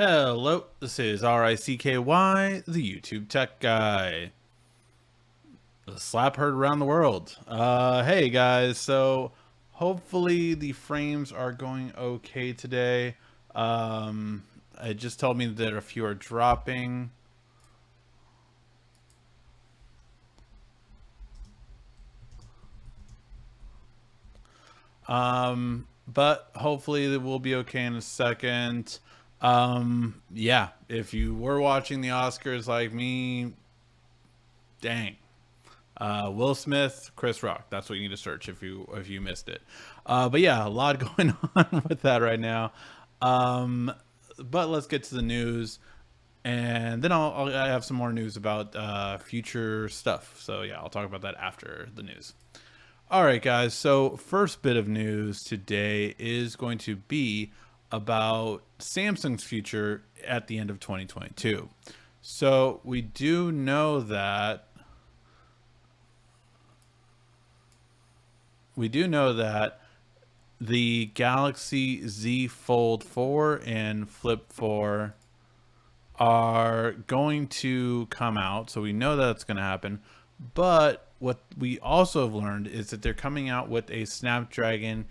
Hello, this is RICKY, the YouTube Tech Guy. The slap heard around the world. Hey guys, so hopefully the frames are going okay today. It just told me that a few are dropping. But hopefully it will be okay in a second. Yeah, if you were watching the Oscars like me, dang. Will Smith, Chris Rock. That's what you need to search if you missed it. But yeah, a lot going on with that right now. Um, but let's get to the news, and then I have some more news about future stuff. So yeah, I'll talk about that after the news. All right, guys. So first bit of news today is going to be about Samsung's future at the end of 2022. So we do know that the Galaxy Z Fold 4 and Flip 4 are going to come out. So we know that's going to happen. But what we also have learned is that they're coming out with a Snapdragon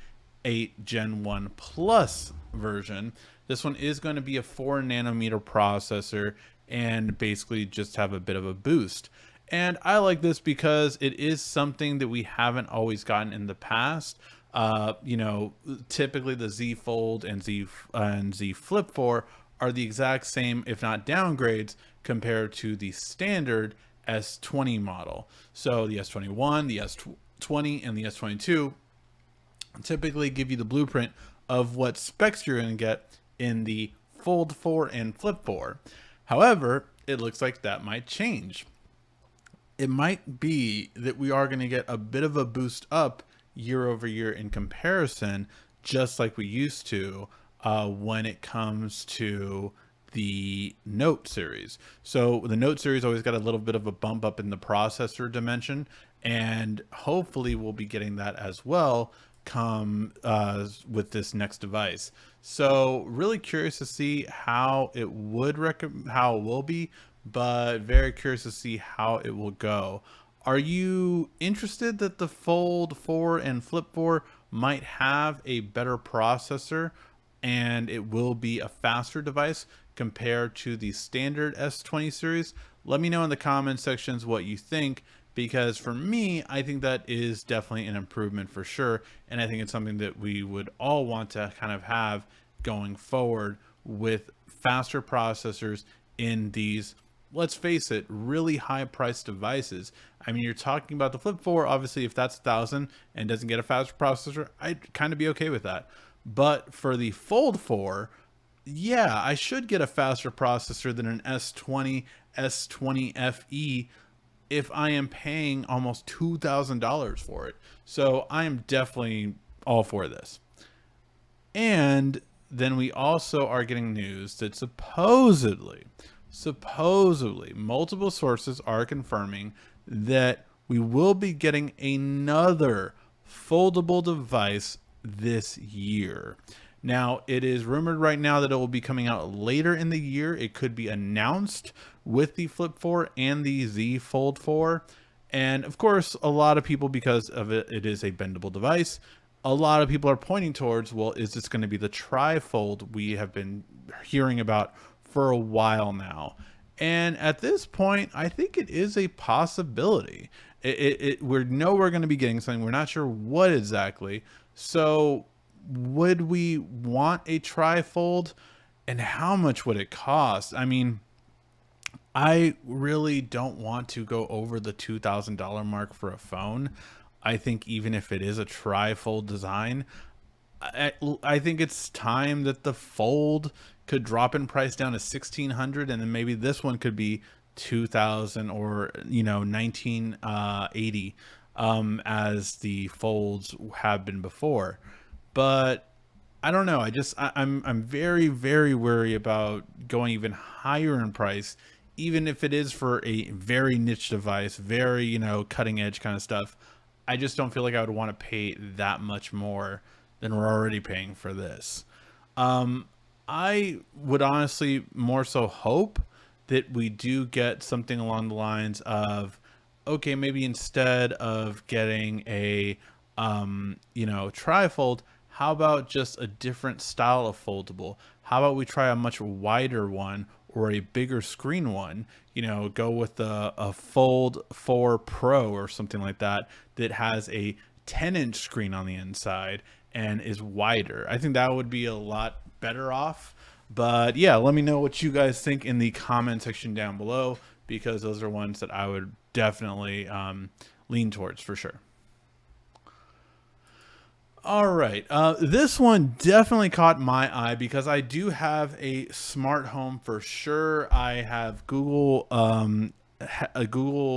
8 Gen 1 Plus version. This one is going to be a 4 nanometer processor and basically just have a bit of a boost. And I like this because it is something that we haven't always gotten in the past. Typically the Z Fold and Z Flip 4 are the exact same, if not downgrades, compared to the standard S20 model. So the S21, the S20, and the S22 typically give you the blueprint of what specs you're going to get in the Fold 4 and Flip 4. However, it looks like that might change. It might be that we are going to get a bit of a boost up year over year in comparison, just like we used to when it comes to the Note series. So the Note series always got a little bit of a bump up in the processor dimension, and hopefully we'll be getting that as well come with this next device. So really curious to see how it how it will be, but very curious to see how it will go. Are you interested that the Fold 4 and Flip 4 might have a better processor and it will be a faster device compared to the standard S20 series? Let me know in the comment sections what you think, because for me, I think that is definitely an improvement for sure. And I think it's something that we would all want to kind of have going forward with faster processors in these, let's face it, really high priced devices. I mean, you're talking about the Flip 4, obviously if that's 1,000 and doesn't get a faster processor, I'd kind of be okay with that. But for the Fold 4, yeah, I should get a faster processor than an S20, S20 FE if I am paying almost $2,000 for it. So I am definitely all for this. And then we also are getting news that supposedly, multiple sources are confirming that we will be getting another foldable device this year. Now, it is rumored right now that it will be coming out later in the year. It could be announced with the Flip 4 and the Z Fold 4. And of course, a lot of people, because of it is a bendable device, a lot of people are pointing towards, well, is this going to be the TriFold we have been hearing about for a while now? And at this point, I think it is a possibility. We know we're going to be getting something. We're not sure what exactly. So would we want a TriFold, and how much would it cost? I mean, I really don't want to go over the $2,000 mark for a phone. I think even if it is a TriFold design, I think it's time that the Fold could drop in price down to 1,600, and then maybe this one could be 2,000 or 1980 as the Folds have been before. But I don't know. I'm very, very worried about going even higher in price, even if it is for a very niche device, very, cutting edge kind of stuff. I just don't feel like I would want to pay that much more than we're already paying for this. I would honestly more so hope that we do get something along the lines of, okay, maybe instead of getting a, trifold, how about just a different style of foldable? How about we try a much wider one or a bigger screen one? Go with a Fold 4 Pro or something like that that has a 10-inch screen on the inside and is wider. I think that would be a lot better off. But yeah, let me know what you guys think in the comment section down below, because those are ones that I would definitely lean towards for sure. All right. This one definitely caught my eye because I do have a smart home for sure. I have Google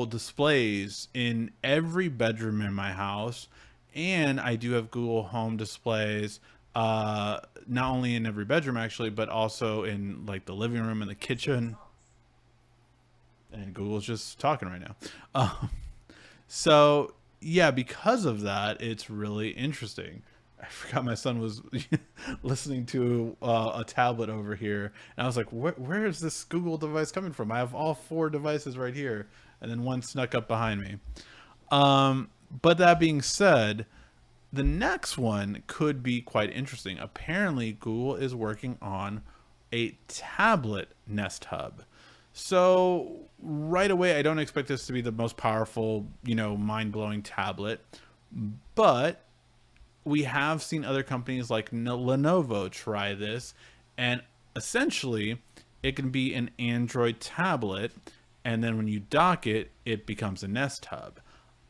displays in every bedroom in my house, and I do have Google Home displays not only in every bedroom actually, but also in like the living room and the kitchen. And Google's just talking right now. So yeah, because of that, it's really interesting. I forgot my son was listening to a tablet over here, and I was like, where is this Google device coming from? I have all four devices right here, and then one snuck up behind me. But that being said, the next one could be quite interesting. Apparently, Google is working on a tablet Nest Hub. So right away, I don't expect this to be the most powerful, mind-blowing tablet, but we have seen other companies like Lenovo try this, and essentially it can be an Android tablet, and then when you dock it, it becomes a Nest Hub.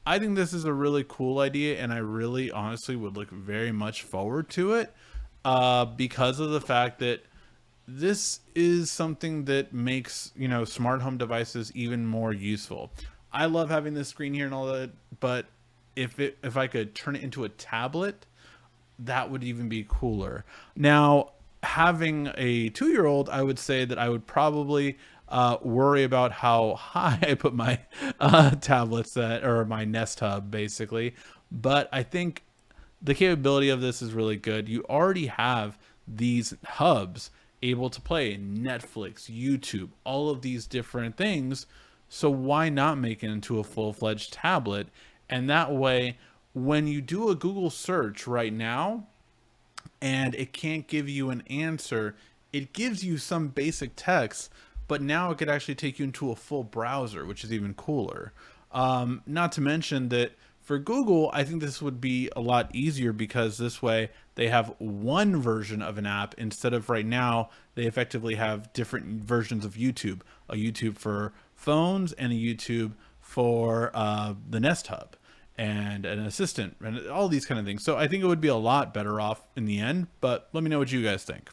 I think this is a really cool idea, and I really honestly would look very much forward to it because of the fact that this is something that makes smart home devices even more useful. I love having this screen here and all that, but if I could turn it into a tablet, that would even be cooler. Now, having a 2-year-old, I would say that I would probably worry about how high I put my tablets or my Nest Hub basically. But I think the capability of this is really good. You already have these hubs able to play Netflix, YouTube, all of these different things. So why not make it into a full-fledged tablet? And that way, when you do a Google search right now and it can't give you an answer, it gives you some basic text, but now it could actually take you into a full browser, which is even cooler. Not to mention that for Google, I think this would be a lot easier because this way they have one version of an app instead of right now they effectively have different versions of YouTube, a YouTube for phones and a YouTube for the Nest Hub and an assistant and all these kind of things. So I think it would be a lot better off in the end, but let me know what you guys think.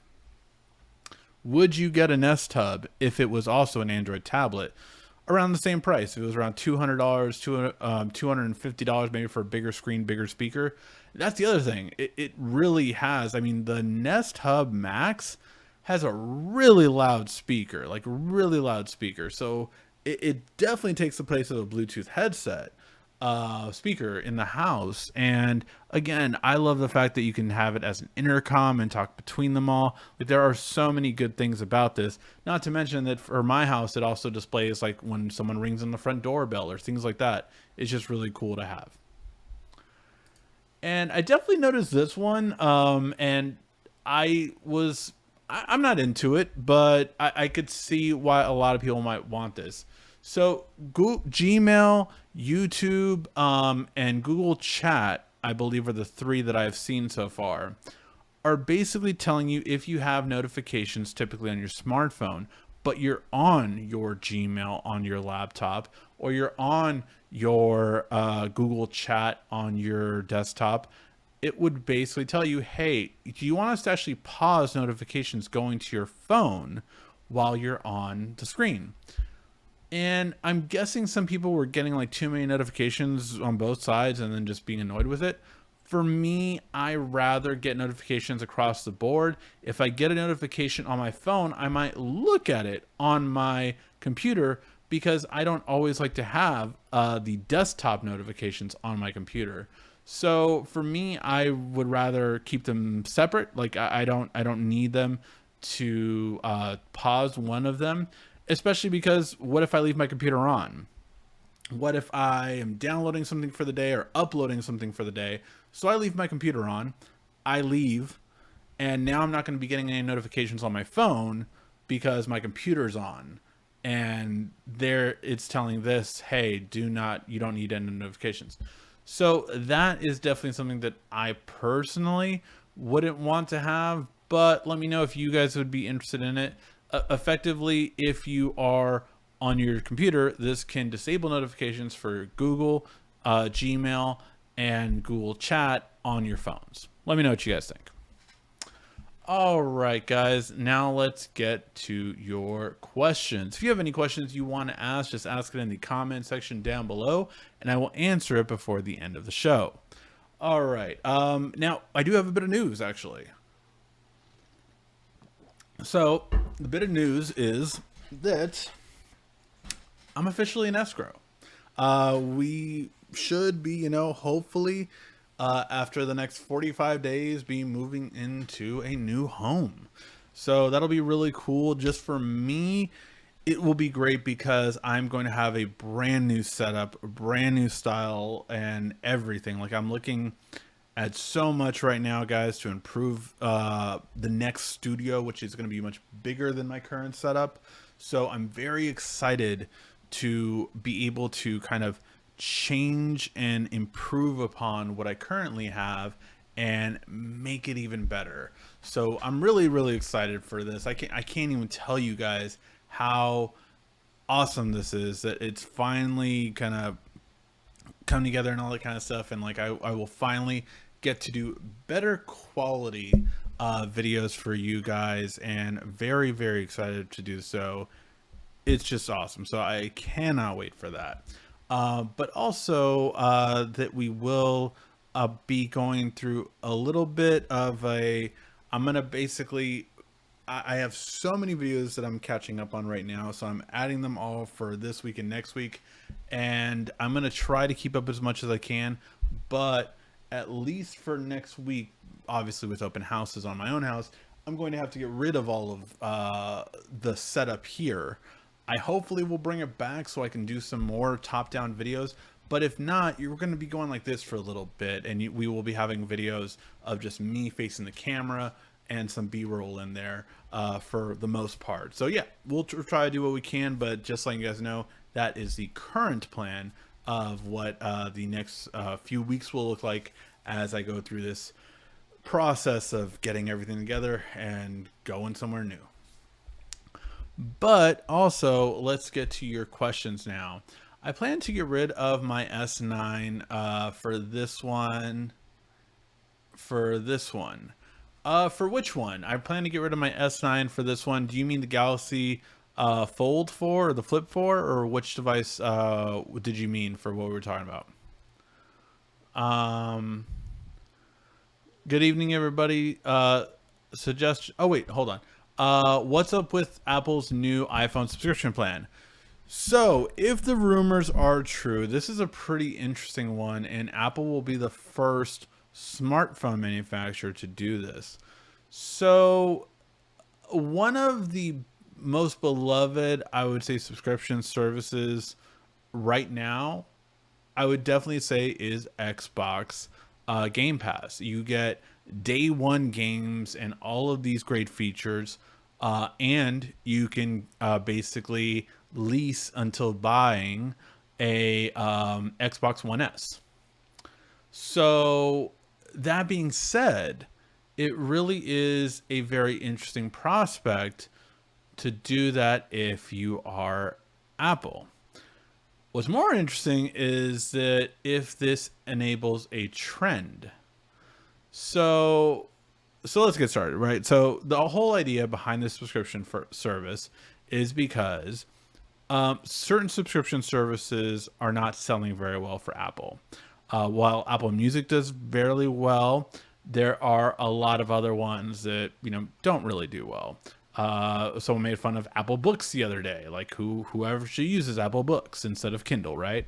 Would you get a Nest Hub if it was also an Android tablet around the same price? If it was around $200, $250 maybe for a bigger screen, bigger speaker. That's the other thing. It really has. I mean, the Nest Hub Max has a really loud speaker, like really loud speaker. So it definitely takes the place of a Bluetooth headset speaker in the house. And again, I love the fact that you can have it as an intercom and talk between them all. Like, there are so many good things about this, not to mention that for my house it also displays like when someone rings on the front doorbell or things like that. It's just really cool to have. And I definitely noticed this one and I'm not into it, but I could see why a lot of people might want this. So Gmail, YouTube, and Google Chat, I believe, are the three that I've seen so far, are basically telling you if you have notifications typically on your smartphone, but you're on your Gmail on your laptop, or you're on your Google Chat on your desktop, it would basically tell you, hey, do you want us to actually pause notifications going to your phone while you're on the screen? And I'm guessing some people were getting like too many notifications on both sides and then just being annoyed with it. For me, I rather get notifications across the board. If I get a notification on my phone, I might look at it on my computer because I don't always like to have the desktop notifications on my computer. So for me, I would rather keep them separate. Like I don't need them to pause one of them, especially because what if I leave my computer on? What if I am downloading something for the day or uploading something for the day? So I leave my computer on, I leave, and now I'm not going to be getting any notifications on my phone because my computer's on. And there it's telling this, hey, you don't need any notifications. So that is definitely something that I personally wouldn't want to have, but let me know if you guys would be interested in it. Effectively, if you are on your computer, this can disable notifications for Google, Gmail, and Google Chat on your phones. Let me know what you guys think. All right, guys, now let's get to your questions. If you have any questions you want to ask, just ask it in the comment section down below, and I will answer it before the end of the show. All right, now I do have a bit of news, actually. So the bit of news is that I'm officially in escrow. We should be, hopefully, after the next 45 days, be moving into a new home. So that'll be really cool. Just for me, it will be great because I'm going to have a brand new setup, a brand new style, and everything. Like, I'm looking at so much right now, guys, to improve the next studio, which is going to be much bigger than my current setup. So I'm very excited to be able to kind of change and improve upon what I currently have and make it even better. So I'm really, really excited for this. I can't even tell you guys how awesome this is, that it's finally kind of come together and all that kind of stuff. And like, I will finally get to do better quality videos for you guys, and very, very excited to do so. It's just awesome. So I cannot wait for that. But also that we will be going through a little bit of I'm going to basically, I have so many videos that I'm catching up on right now. So I'm adding them all for this week and next week. And I'm going to try to keep up as much as I can. But at least for next week, obviously with open houses on my own house, I'm going to have to get rid of all of the setup here. I hopefully will bring it back so I can do some more top-down videos. But if not, you're going to be going like this for a little bit, and we will be having videos of just me facing the camera and some B-roll in there for the most part. So yeah, we'll try to do what we can, but just letting you guys know, that is the current plan of what the next few weeks will look like as I go through this process of getting everything together and going somewhere new. But also, let's get to your questions now. I plan to get rid of my S9 for this one. For which one? I plan to get rid of my S9 for this one. Do you mean the Galaxy Fold 4 or the Flip 4, or which device did you mean for what we were talking about? Good evening, everybody. Suggestion. Oh wait, hold on. What's up with Apple's new iPhone subscription plan? So if the rumors are true, this is a pretty interesting one, and Apple will be the first smartphone manufacturer to do this. So one of the most beloved, I would say, subscription services right now, I would definitely say, is Xbox Game Pass. You get day one games and all of these great features, and you can basically lease until buying a Xbox One S. So that being said, it really is a very interesting prospect to do that if you are Apple. What's more interesting is that if this enables a trend. So let's get started, right? So the whole idea behind this subscription service is because certain subscription services are not selling very well for Apple. While Apple Music does fairly well, there are a lot of other ones that, don't really do well. Someone made fun of Apple Books the other day, like whoever she uses Apple Books instead of Kindle, right?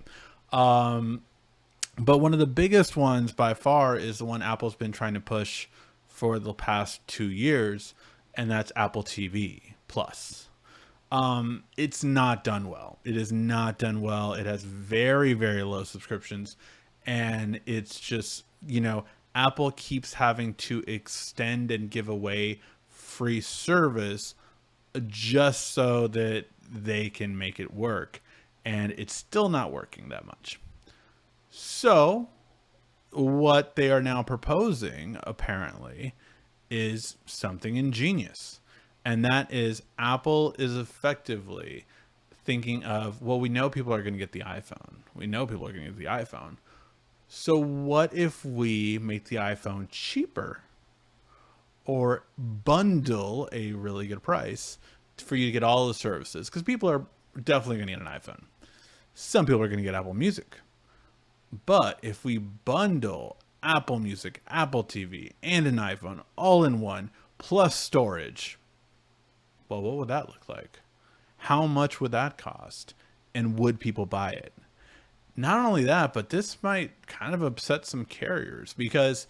But one of the biggest ones by far is the one Apple's been trying to push for the past 2 years, and that's Apple TV Plus. It's not done well. It is not done well. It has very, very low subscriptions. And it's just, Apple keeps having to extend and give away free service just so that they can make it work. And it's still not working that much. So, what they are now proposing, apparently, is something ingenious. And that is Apple is effectively thinking of, well, we know people are going to get the iPhone. We know people are going to get the iPhone. So what if we make the iPhone cheaper or bundle a really good price for you to get all the services? Because people are definitely going to get an iPhone. Some people are going to get Apple Music. But if we bundle Apple Music, Apple TV, and an iPhone all in one, plus storage, well, what would that look like? How much would that cost? And would people buy it? Not only that, but this might kind of upset some carriers, because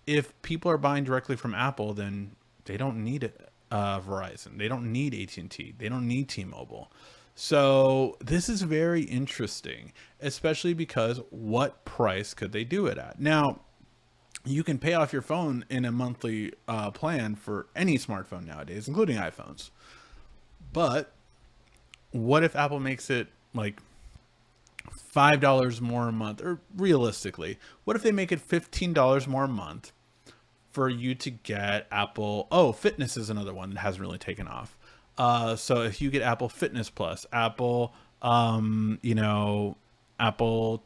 if people are buying directly from Apple, then they don't need Verizon. They don't need AT&T. They don't need T-Mobile. So this is very interesting, especially because what price could they do it at? Now, you can pay off your phone in a monthly plan for any smartphone nowadays, including iPhones. But what if Apple makes it like $5 more a month? Or realistically, what if they make it $15 more a month for you to get Apple? Oh, Fitness is another one that hasn't really taken off. So if you get Apple Fitness Plus, Apple, Apple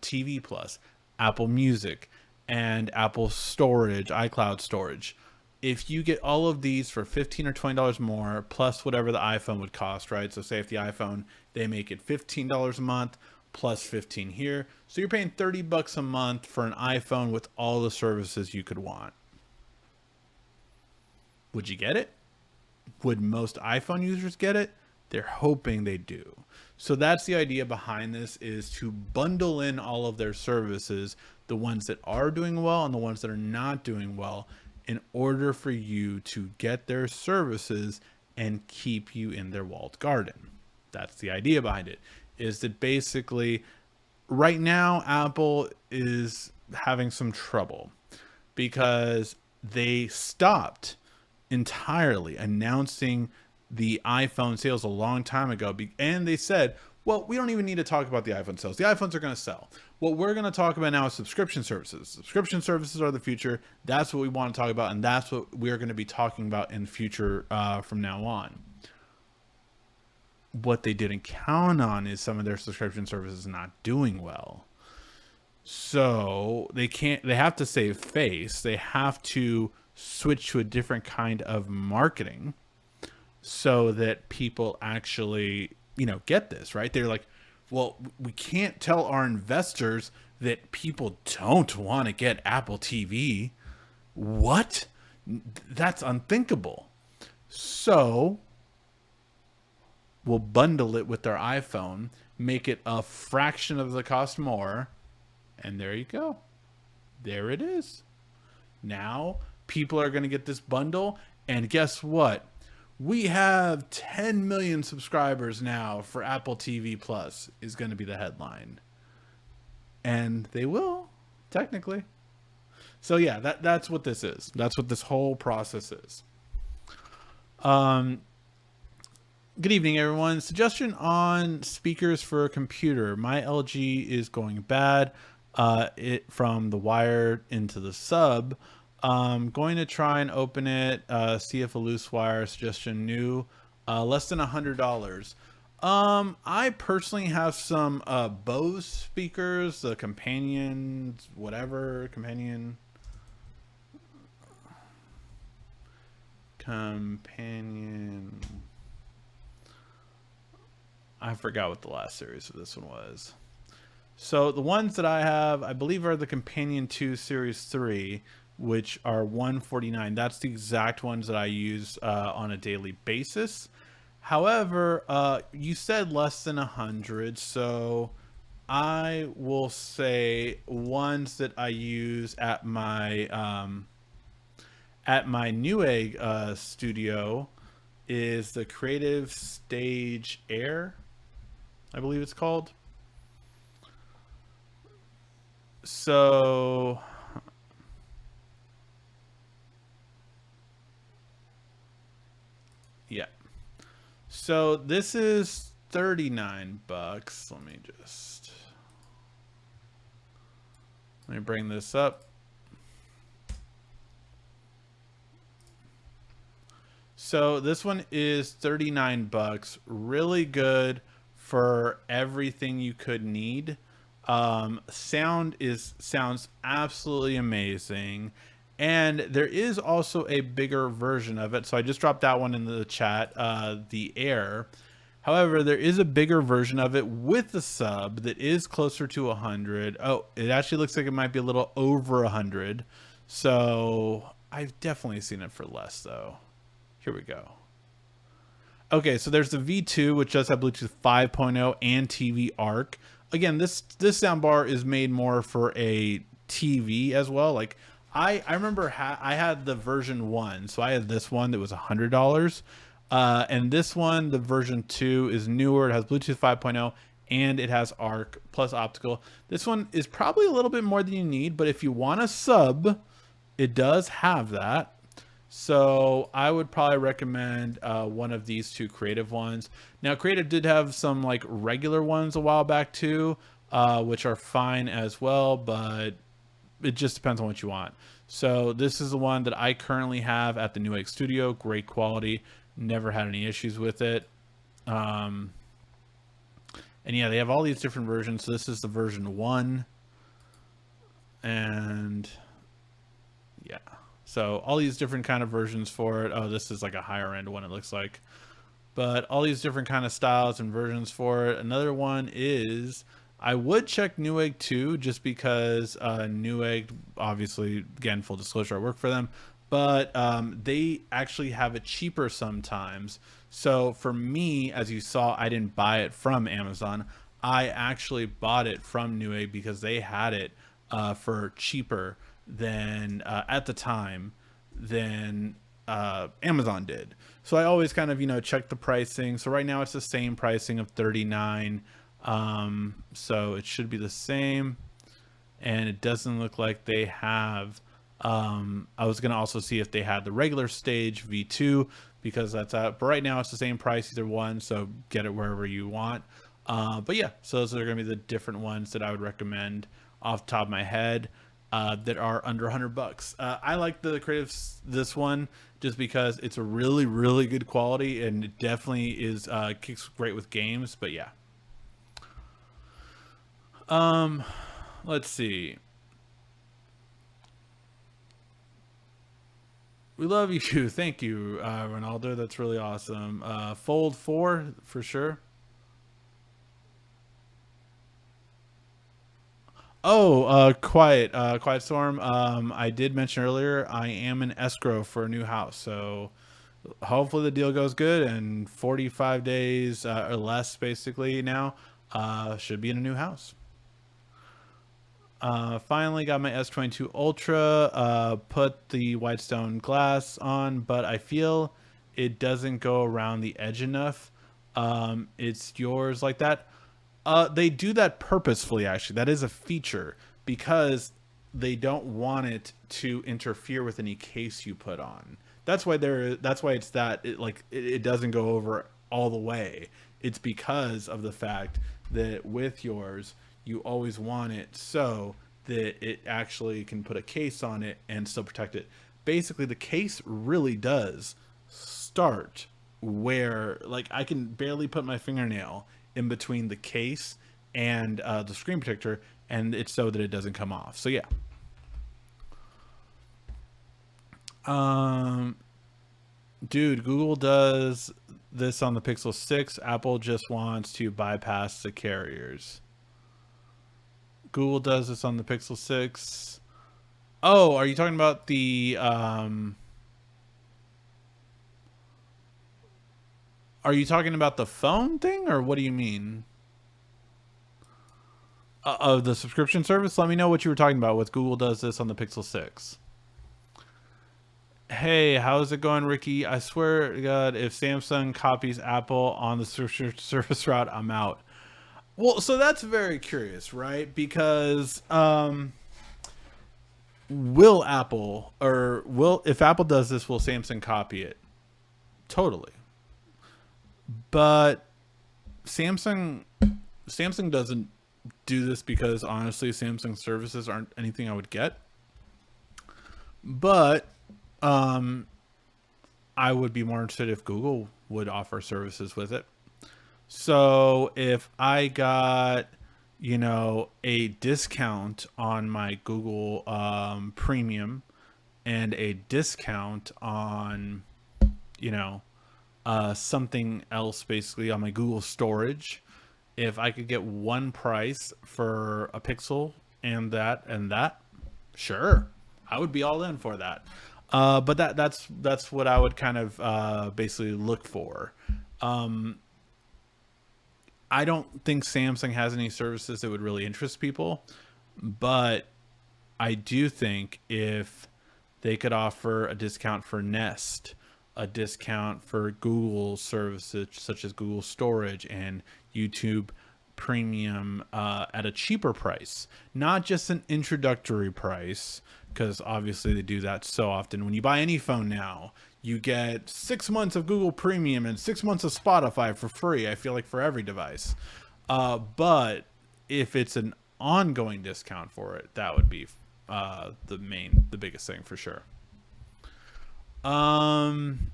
TV Plus, Apple Music, and Apple Storage, iCloud storage. If you get all of these for $15 or $20 more, plus whatever the iPhone would cost, right? So say if the iPhone, they make it $15 a month, plus 15 here. So you're paying $30 a month for an iPhone with all the services you could want. Would you get it? Would most iPhone users get it? They're hoping they do. So that's the idea behind this, is to bundle in all of their services, the ones that are doing well and the ones that are not doing well, in order for you to get their services and keep you in their walled garden. That's the idea behind it, is that basically right now Apple is having some trouble because they stopped entirely announcing the iPhone sales a long time ago, and they said, well, we don't even need to talk about the iPhone sales. The iPhones are going to sell. What we're going to talk about now is subscription services. Subscription services are the future. That's what we want to talk about, and that's what we're going to be talking about in the future from now on. What they didn't count on is some of their subscription services not doing well. So they have to save face. They have to switch to a different kind of marketing so that people actually, get this, right? They're like, well, we can't tell our investors that people don't want to get Apple TV. What? That's unthinkable. So we'll bundle it with their iPhone, make it a fraction of the cost more, and there you go. There it is. Now people are going to get this bundle, and guess what? We have 10 million subscribers now for Apple TV Plus is going to be the headline. And they will, technically. So yeah, that's what this is. That's what this whole process is. Good evening, everyone. Suggestion on speakers for a computer. My LG is going bad. It from the wire into the sub. Going to try and open it, see if a loose wire suggestion new, less than $100. I personally have some Bose speakers, the companion, I forgot what the last series of this one was. So the ones that I have, I believe, are the Companion 2 Series 3, which are $149. That's the exact ones that I use on a daily basis. However, you said less than 100, so I will say ones that I use at my Newegg studio is the Creative Stage Air, I believe it's called. So yeah. So this is 39 bucks. Let me bring this up. So this one is 39 bucks. Really good for everything you could need. Sounds absolutely amazing. And there is also a bigger version of it. So I just dropped that one in the chat, the Air. However, there is a bigger version of it with the sub that is closer to 100. Oh, it actually looks like it might be a little over 100. So I've definitely seen it for less though. Here we go. Okay, so there's the V2, which does have Bluetooth 5.0 and TV ARC. Again, this soundbar is made more for a TV as well. Like I remember I had the version 1, so I had this one that was $100. And this one, the version 2, is newer. It has Bluetooth 5.0 and it has ARC plus optical. This one is probably a little bit more than you need, but if you want a sub, it does have that. So I would probably recommend one of these two Creative ones. Now, Creative did have some like regular ones a while back too, which are fine as well, but it just depends on what you want. So this is the one that I currently have at the Newegg Studio. Great quality. Never had any issues with it. And yeah, they have all these different versions. So this is the version 1. And yeah. So all these different kind of versions for it. Oh, this is like a higher end one, it looks like. But all these different kind of styles and versions for it. Another one is, I would check Newegg too, just because Newegg, obviously, again, full disclosure, I work for them. But they actually have it cheaper sometimes. So for me, as you saw, I didn't buy it from Amazon. I actually bought it from Newegg because they had it for cheaper than at the time than Amazon did. So I always kind of check the pricing. So right now it's the same pricing of $39. So it should be the same, and it doesn't look like they have I was gonna also see if they had the regular stage V2 because that's out, but right now it's the same price, either one, so get it wherever you want. But yeah, so those are gonna be the different ones that I would recommend off the top of my head that are under 100 bucks. I like the Creative, this one, just because it's a really, really good quality, and it definitely is kicks great with games. But yeah, let's see. We love you. Thank you, Ronaldo. That's really awesome. Fold 4 for sure. Oh, Quiet Storm. I did mention earlier I am in escrow for a new house, so hopefully the deal goes good. And 45 days or less, basically now, should be in a new house. Finally got my S22 Ultra. Put the Whitestone glass on, but I feel it doesn't go around the edge enough. It's yours like that. They do that purposefully, actually. That is a feature because they don't want it to interfere with any case you put on. That's why it's that it doesn't go over all the way. It's because of the fact that with yours, you always want it so that it actually can put a case on it and still protect it. Basically, the case really does start where, like, I can barely put my fingernail in between the case and the screen protector, and it's so that it doesn't come off. So yeah. Dude, Google does this on the Pixel 6. Apple just wants to bypass the carriers. Google does this on the Pixel 6. Oh, are you talking about the are you talking about the phone thing, or what do you mean? Of the subscription service? Let me know what you were talking about with Google does this on the Pixel 6. Hey, how's it going, Ricky? I swear to God, if Samsung copies Apple on the Surface route, I'm out. Well, so that's very curious, right? Because will Apple or will if Apple does this, will Samsung copy it? Totally. But Samsung Samsung doesn't do this because honestly, Samsung services aren't anything I would get. But um, I would be more interested if Google would offer services with it. So if I got, a discount on my Google Premium and a discount on, you know, something else basically on my Google storage, if I could get one price for a Pixel and that, sure, I would be all in for that. But that's what I would kind of basically look for. Um, I don't think Samsung has any services that would really interest people, but I do think if they could offer a discount for Nest, a discount for Google services such as Google Storage and YouTube Premium at a cheaper price, not just an introductory price, because obviously they do that so often. When you buy any phone now, you get 6 months of Google Premium and 6 months of Spotify for free. I feel like for every device. But if it's an ongoing discount for it, that would be the biggest thing for sure. Um,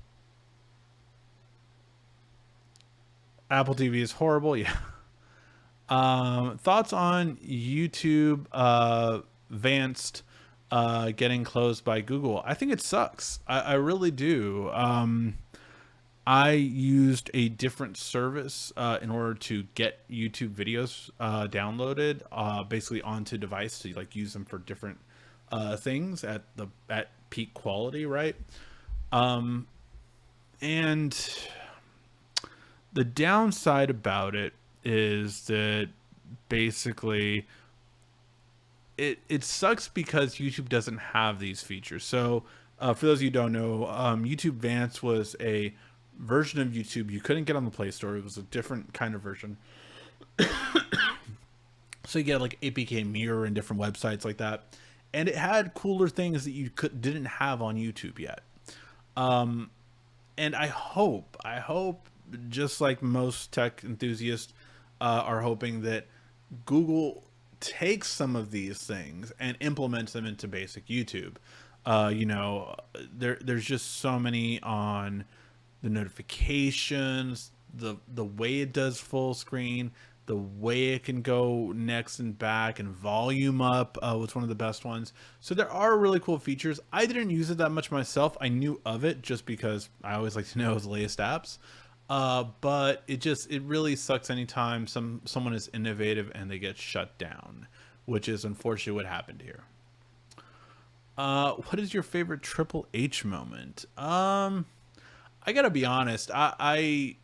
Apple TV is horrible. Yeah. Thoughts on YouTube Vanced getting closed by Google? I think it sucks. I really do. I used a different service in order to get YouTube videos downloaded, basically onto device to like use them for different things at peak quality, right? Um, and the downside about it is that basically it sucks because YouTube doesn't have these features. So for those of you who don't know, YouTube Vance was a version of YouTube you couldn't get on the Play Store. It was a different kind of version. So you get like APK Mirror and different websites like that, and it had cooler things that you didn't have on YouTube yet. Um, and I hope, just like most tech enthusiasts are hoping that Google takes some of these things and implements them into basic YouTube. There's just so many on the notifications, the way it does full screen, the way it can go next and back and volume up was one of the best ones. So there are really cool features. I didn't use it that much myself. I knew of it just because I always like to know the latest apps. But it really sucks anytime someone is innovative and they get shut down, which is unfortunately what happened here. What is your favorite Triple H moment? I gotta be honest. He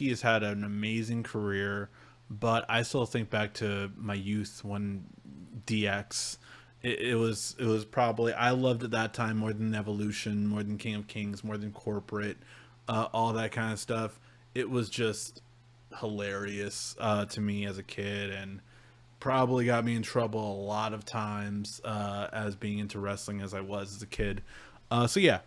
has had an amazing career, but I still think back to my youth when DX. It was probably I loved it that time more than Evolution, more than King of Kings, more than Corporate, all that kind of stuff. It was just hilarious to me as a kid, and probably got me in trouble a lot of times as being into wrestling as I was as a kid. So yeah,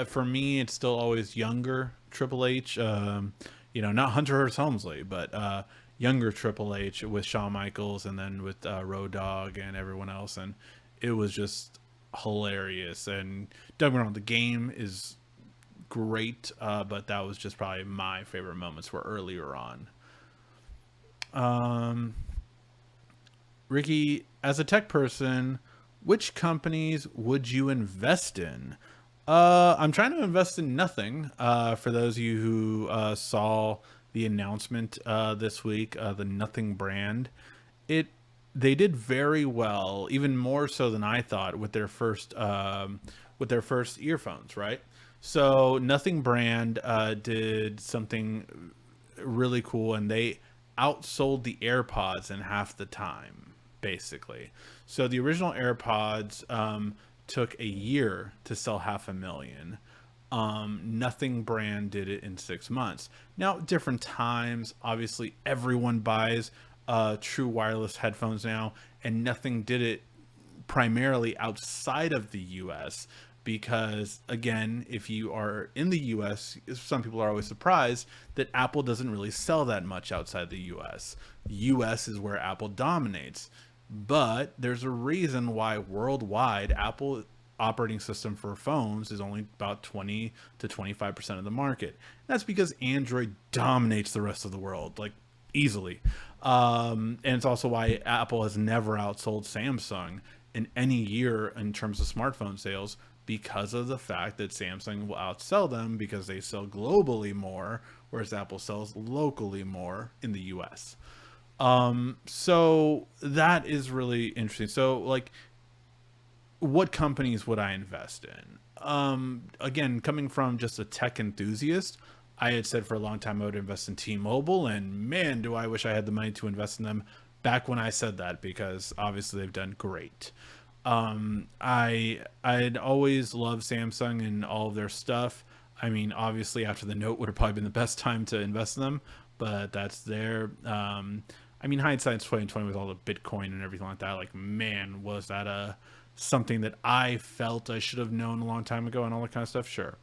for me, it's still always younger Triple H. Not Hunter Hearst Helmsley, but younger Triple H with Shawn Michaels, and then with Road Dogg and everyone else, and it was just hilarious. And don't get me wrong, the game is great, but that was just probably my favorite moments were earlier on. Um, Ricky, as a tech person, which companies would you invest in? I'm trying to invest in nothing. For those of you who saw the announcement this week, the Nothing brand, it they did very well, even more so than I thought with their first earphones, right? So Nothing brand did something really cool, and they outsold the AirPods in half the time, basically. So the original AirPods took a year to sell 500,000. Nothing brand did it in 6 months. Now, different times, obviously, everyone buys true wireless headphones now, and nothing did it primarily outside of the US because, again, if you are in the US, some people are always surprised that Apple doesn't really sell that much outside the US. US is where Apple dominates. But there's a reason why worldwide Apple operating system for phones is only about 20 to 25% of the market. That's because Android dominates the rest of the world, like easily. And it's also why Apple has never outsold Samsung in any year in terms of smartphone sales, because of the fact that Samsung will outsell them because they sell globally more, whereas Apple sells locally more in the US. So that is really interesting. So, like, what companies would I invest in? Again, coming from just a tech enthusiast, I had said for a long time I would invest in T-Mobile, and man, do I wish I had the money to invest in them back when I said that, because obviously they've done great. I'd always loved Samsung and all of their stuff. I mean, obviously after the Note would have probably been the best time to invest in them, but that's their. I mean, hindsight's 2020 with all the Bitcoin and everything like that. Like, man, was that something that I felt I should have known a long time ago and all that kind of stuff? Sure.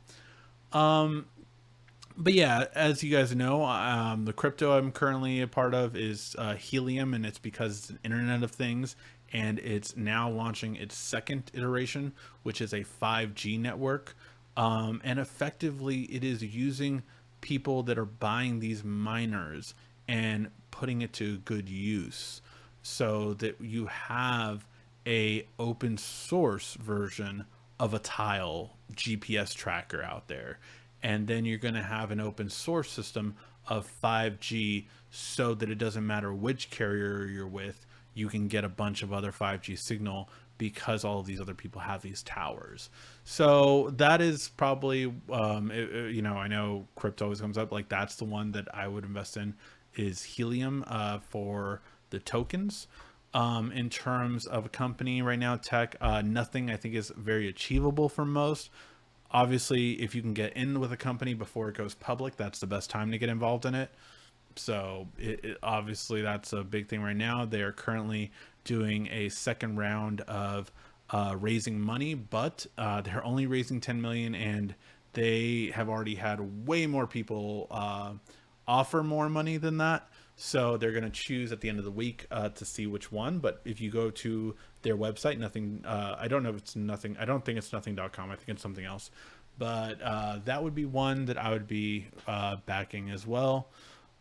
But yeah, as you guys know, the crypto I'm currently a part of is Helium, and it's because it's an Internet of Things, and it's now launching its second iteration, which is a 5G network. And effectively, it is using people that are buying these miners and putting it to good use, so that you have a open source version of a Tile GPS tracker out there, and then you're going to have an open source system of 5G, so that it doesn't matter which carrier you're with, you can get a bunch of other 5G signal because all of these other people have these towers. So that is probably, I know crypto always comes up, like that's the one that I would invest in, is Helium, for the tokens. In terms of a company right now, tech, nothing I think is very achievable for most. Obviously, if you can get in with a company before it goes public, that's the best time to get involved in it. So obviously that's a big thing right now. They are currently doing a second round of raising money, but they're only raising 10 million, and they have already had way more people offer more money than that. So they're going to choose at the end of the week to see which one. But if you go to their website, nothing, I don't know if it's nothing. I don't think it's nothing.com. I think it's something else. But that would be one that I would be backing as well.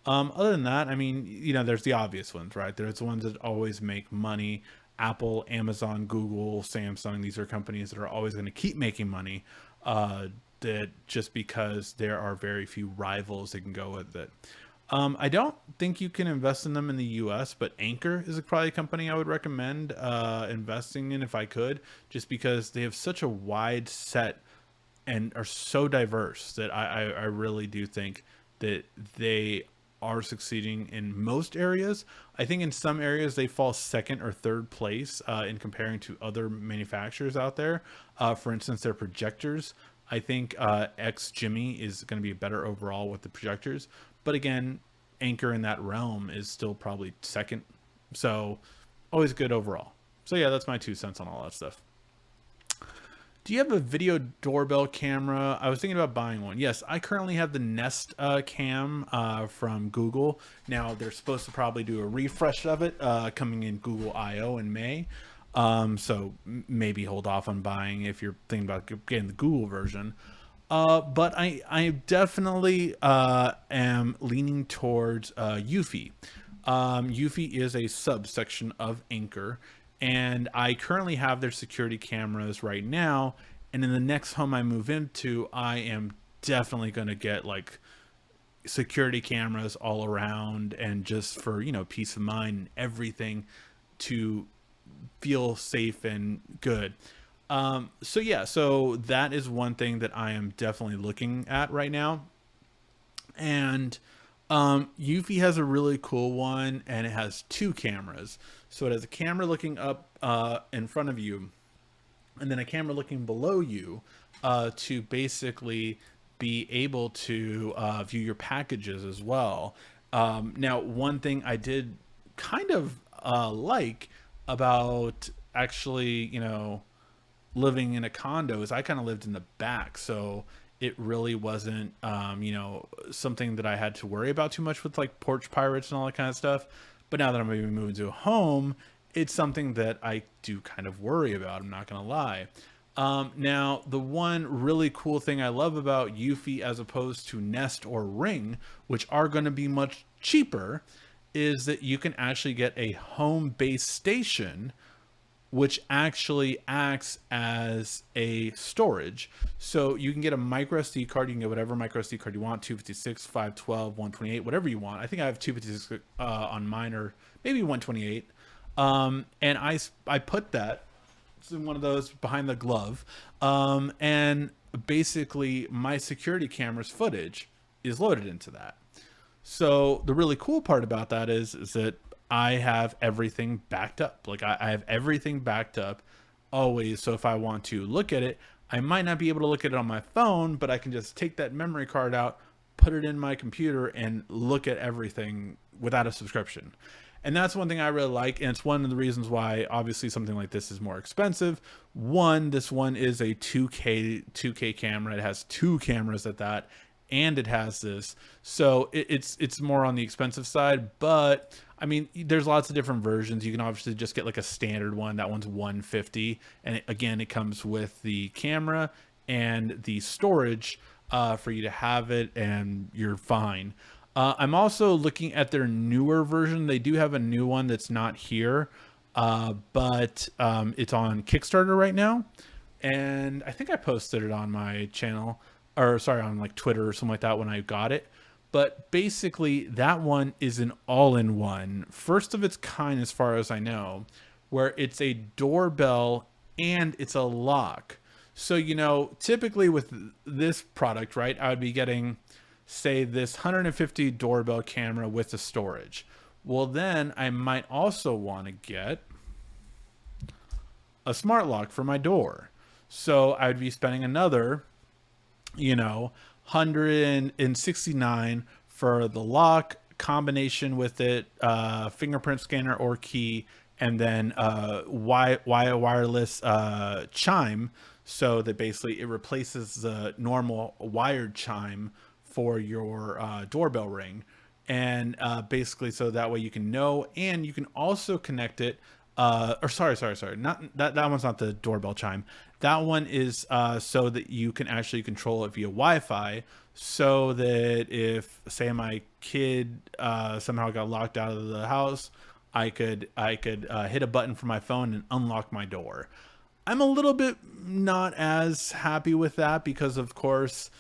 Other than that, I mean, there's the obvious ones, right? There's the ones that always make money. Apple, Amazon, Google, Samsung. These are companies that are always going to keep making money. That just because there are very few rivals that can go with it. I don't think you can invest in them in the US, but Anker is probably a company I would recommend investing in if I could, just because they have such a wide set and are so diverse that I really do think that they are succeeding in most areas. I think in some areas they fall second or third place in comparing to other manufacturers out there. For instance, their projectors. I think X Jimmy is going to be better overall with the projectors. But again, Anker in that realm is still probably second. So always good overall. So yeah, that's my 2 cents on all that stuff. Do you have a video doorbell camera? I was thinking about buying one. Yes, I currently have the Nest Cam from Google. Now they're supposed to probably do a refresh of it coming in Google I/O in May. So maybe hold off on buying if you're thinking about getting the Google version. But I definitely am leaning towards Eufy. Eufy is a subsection of Anker, and I currently have their security cameras right now. And in the next home I move into, I am definitely going to get like security cameras all around, and just for, peace of mind and everything, to feel safe and good. So that is one thing that I am definitely looking at right now. And Eufy has a really cool one, and it has 2 cameras. So it has a camera looking up in front of you, and then a camera looking below you to basically be able to view your packages as well. Now, one thing I did kind of like about actually, living in a condo is I kind of lived in the back, so it really wasn't, something that I had to worry about too much with like porch pirates and all that kind of stuff. But now that I'm maybe moving to a home, it's something that I do kind of worry about. I'm not gonna lie. Now, the one really cool thing I love about Eufy as opposed to Nest or Ring, which are going to be much cheaper, is that you can actually get a home-based station which actually acts as a storage. So you can get a micro SD card. You can get whatever micro SD card you want, 256, 512, 128, whatever you want. I think I have 256 on mine, or maybe 128. And I put that in one of those behind the glove. And basically my security camera's footage is loaded into that. So the really cool part about that is that I have everything backed up. Like I have everything backed up always. So if I want to look at it, I might not be able to look at it on my phone, but I can just take that memory card out, put it in my computer, and look at everything without a subscription. And that's one thing I really like, and it's one of the reasons why obviously something like this is more expensive. One, this one is a 2K camera. It has two cameras at that, and it has this, so it's more on the expensive side. But I mean, there's lots of different versions. You can obviously just get like a standard one. That one's 150, and again, it comes with the camera and the storage for you to have it, and you're fine. I'm also looking at their newer version. They do have a new one that's not here, but it's on Kickstarter right now. And I think I posted it on my channel, or sorry, on like Twitter or something like that when I got it. But basically, that one is an all-in-one, first of its kind as far as I know, where it's a doorbell and it's a lock. So, typically with this product, right, I would be getting, say, this 150 doorbell camera with the storage. Well, then I might also want to get a smart lock for my door. So I would be spending another, 169 for the lock, combination with it, fingerprint scanner or key, and then wireless chime, so that basically it replaces the normal wired chime for your doorbell ring. And basically, so that way you can know, and you can also connect it, or sorry, not that one's not the doorbell chime. That one is so that you can actually control it via Wi-Fi, so that if, say, my kid somehow got locked out of the house, I could hit a button from my phone and unlock my door. I'm a little bit not as happy with that because, of course,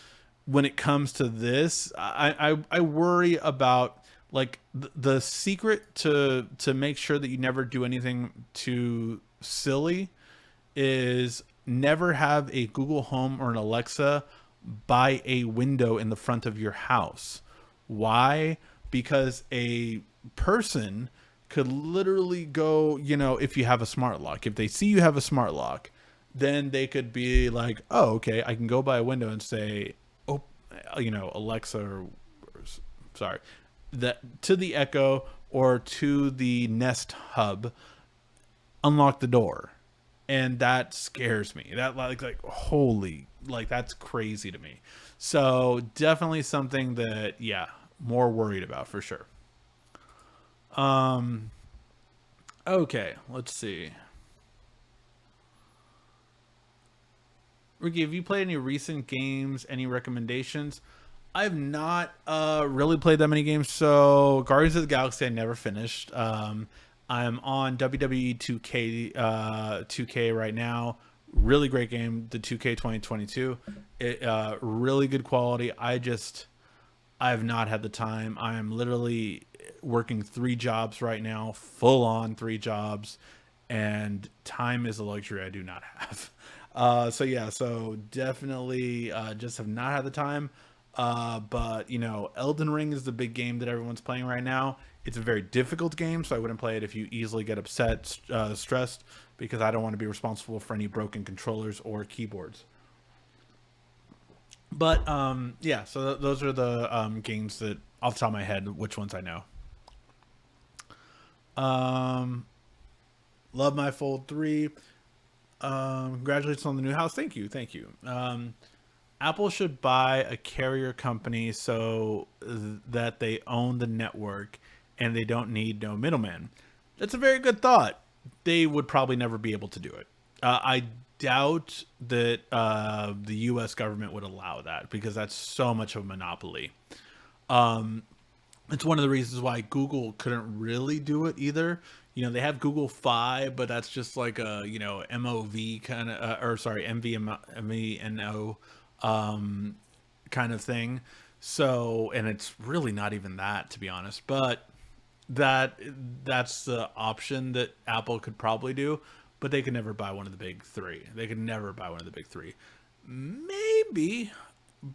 when it comes to this, I worry about like the secret to make sure that you never do anything too silly is never have a Google Home or an Alexa by a window in the front of your house. Why? Because a person could literally go, if you have a smart lock, if they see you have a smart lock, then they could be like, oh, okay, I can go by a window and say, oh, Alexa, or sorry, that to the Echo or to the Nest Hub, unlock the door. And that scares me. That like holy, like that's crazy to me. So definitely something that, yeah, more worried about for sure. Okay, let's see. Ricky, have you played any recent games? Any recommendations? I've not really played that many games. So Guardians of the Galaxy I never finished. I'm on WWE 2K right now. Really great game, the 2K 2022. Really good quality. I have not had the time. I am literally working 3 jobs right now, full on 3 jobs, and time is a luxury I do not have. So yeah, so definitely just have not had the time. But Elden Ring is the big game that everyone's playing right now, It's a very difficult game, so I wouldn't play it if you easily get upset, stressed, because I don't want to be responsible for any broken controllers or keyboards. But yeah, so those are the games that off the top of my head, which ones I know. Um, love my Fold 3. Congratulations on the new house. Thank you, thank you. Apple should buy a carrier company so that they own the network and they don't need no middleman. That's a very good thought. They would probably never be able to do it. I doubt that the U.S. government would allow that because that's so much of a monopoly. It's one of the reasons why Google couldn't really do it either. You know, they have Google Fi, but that's just like a, you know, MOV kind of, or sorry, MVNO kind of thing. So, and it's really not even that, to be honest. But that that's the option that Apple could probably do, but they could never buy one of the big three. They could never buy one of the big three. Maybe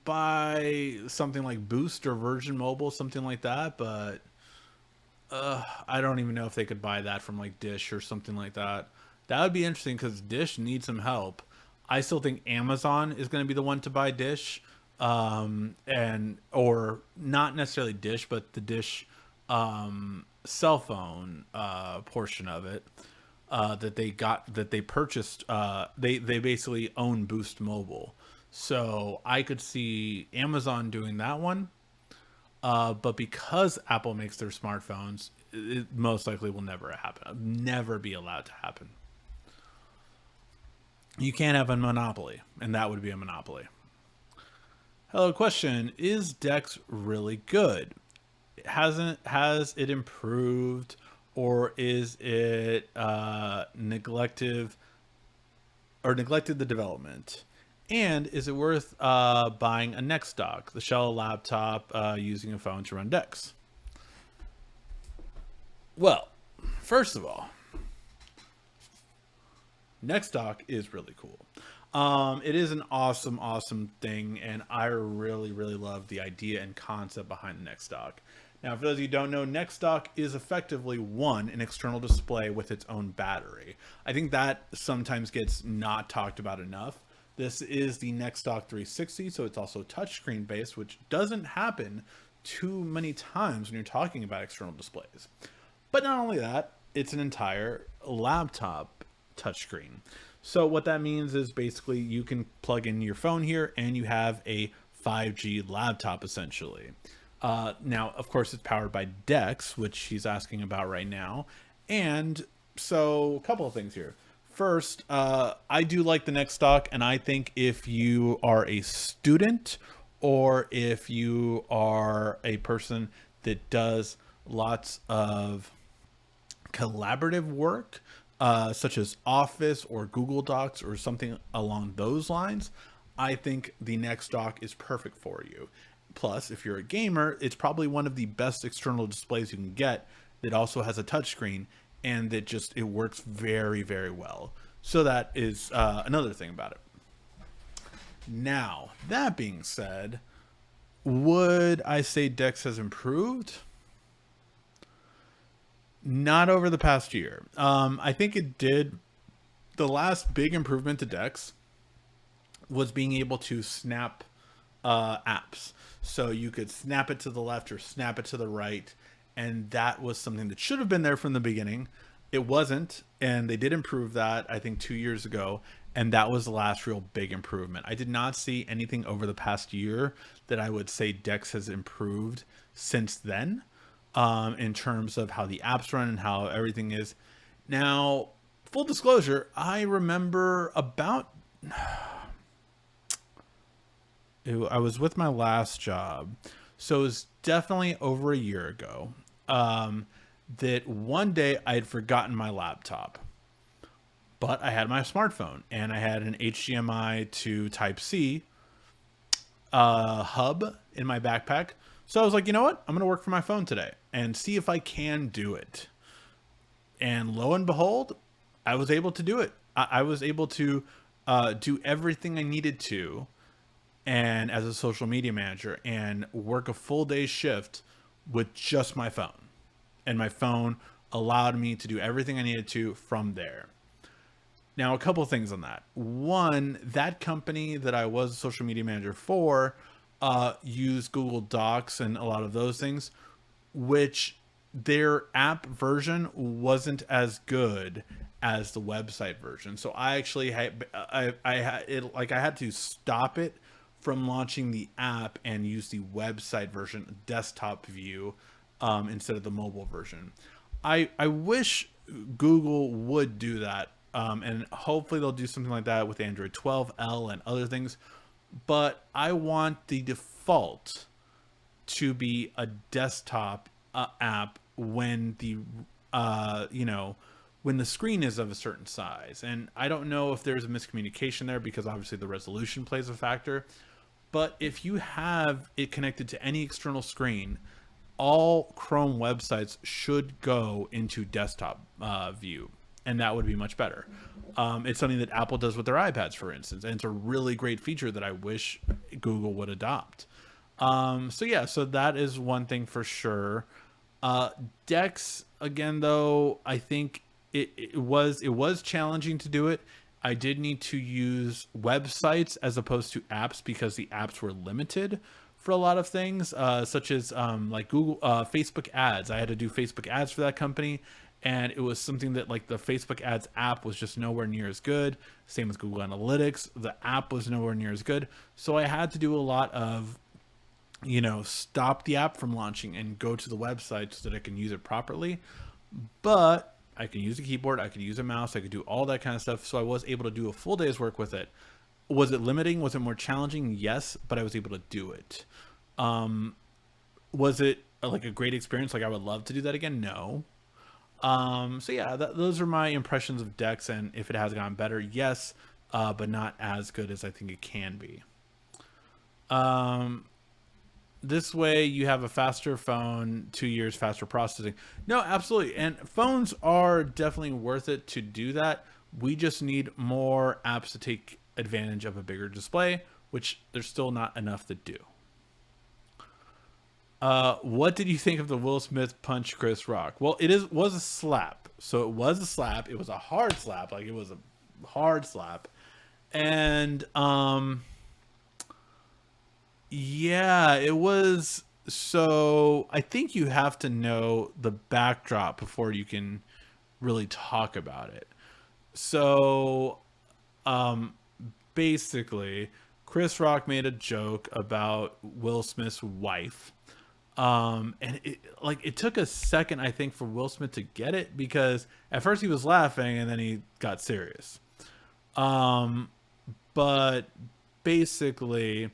buy something like Boost or Virgin Mobile, something like that, but I don't even know if they could buy that from like Dish or something like that. That would be interesting because Dish needs some help. I still think Amazon is going to be the one to buy Dish, and or not necessarily Dish, but the Dish cell phone portion of it that they purchased. They basically own Boost Mobile, so I could see Amazon doing that one. But because Apple makes their smartphones, it most likely will never happen. Never be allowed to happen. You can't have a monopoly, and that would be a monopoly. Hello, question: is Dex really good? Has it improved, or is it neglected the development? And is it worth buying a next dock, the shell laptop, using a phone to run Dex? Well, first of all, next dock is really cool. It is an awesome, awesome thing, and I really, really love the idea and concept behind the next dock. Now, for those of you who don't know, Next Dock is effectively an external display with its own battery. I think that sometimes gets not talked about enough. This is the Next Dock 360, so it's also touchscreen based, which doesn't happen too many times when you're talking about external displays. But not only that, it's an entire laptop touchscreen. So what that means is basically you can plug in your phone here and you have a 5G laptop essentially. Now, of course, it's powered by Dex, which he's asking about right now. And so a couple of things here. First, I do like the Next Dock, and I think if you are a student or if you are a person that does lots of collaborative work, such as Office or Google Docs or something along those lines, I think the Next Dock is perfect for you. Plus, if you're a gamer, it's probably one of the best external displays you can get that also has a touchscreen and that just it works very, very well. So that is another thing about it. Now, that being said, would I say Dex has improved? Not over the past year. I think it did. The last big improvement to Dex was being able to snap apps. So you could snap it to the left or snap it to the right. And that was something that should have been there from the beginning. It wasn't. And they did improve that, I think, 2 years ago. And that was the last real big improvement. I did not see anything over the past year that I would say Dex has improved since then, in terms of how the apps run and how everything is. Now, full disclosure, I remember about... I was with my last job, so it was definitely over a year ago, that one day I had forgotten my laptop, but I had my smartphone and I had an HDMI to Type-C hub in my backpack. So I was like, you know what? I'm going to work from my phone today and see if I can do it. And lo and behold, I was able to do it. I was able to do everything I needed to, and as a social media manager, and work a full day shift with just my phone. and my phone allowed me to do everything I needed to from there. Now, a couple things on that. One, that company that I was a social media manager for used Google Docs and a lot of those things, which their app version wasn't as good as the website version. So I actually had I had to stop it from launching the app and use the website version, desktop view, instead of the mobile version. I wish Google would do that, and hopefully they'll do something like that with Android 12L and other things. But I want the default to be a desktop app when the when the screen is of a certain size. And I don't know if there's a miscommunication there, because obviously the resolution plays a factor. But if you have it connected to any external screen, all Chrome websites should go into desktop view, and that would be much better. It's something that Apple does with their iPads, for instance, and it's a really great feature that I wish Google would adopt. So that is one thing for sure. Dex, again, though, I think it was challenging to do it. I did need to use websites as opposed to apps, because the apps were limited for a lot of things, such as like Google, Facebook ads. I had to do Facebook ads for that company, and it was something that, like, the Facebook ads app was just nowhere near as good. Same with Google Analytics, the app was nowhere near as good. So I had to do a lot of, stop the app from launching and go to the website so that I can use it properly. But I can use a keyboard, I could use a mouse, I could do all that kind of stuff. So I was able to do a full day's work with it. Was it limiting? Was it more challenging? Yes, but I was able to do it. Was it like a great experience? Like I would love to do that again? No. Those are my impressions of Dex, and if it has gotten better, yes, but not as good as I think it can be. This way you have a faster phone, 2 years faster processing. No, absolutely. And phones are definitely worth it to do that. We just need more apps to take advantage of a bigger display, which there's still not enough that do. What did you think of the Will Smith punch Chris Rock? Well, was a slap. So it was a slap. It was a hard slap. Like, it was a hard slap. And, yeah, it was. So I think you have to know the backdrop before you can really talk about it. So, basically, Chris Rock made a joke about Will Smith's wife. And it took a second, I think, for Will Smith to get it, because at first he was laughing and then he got serious. But basically,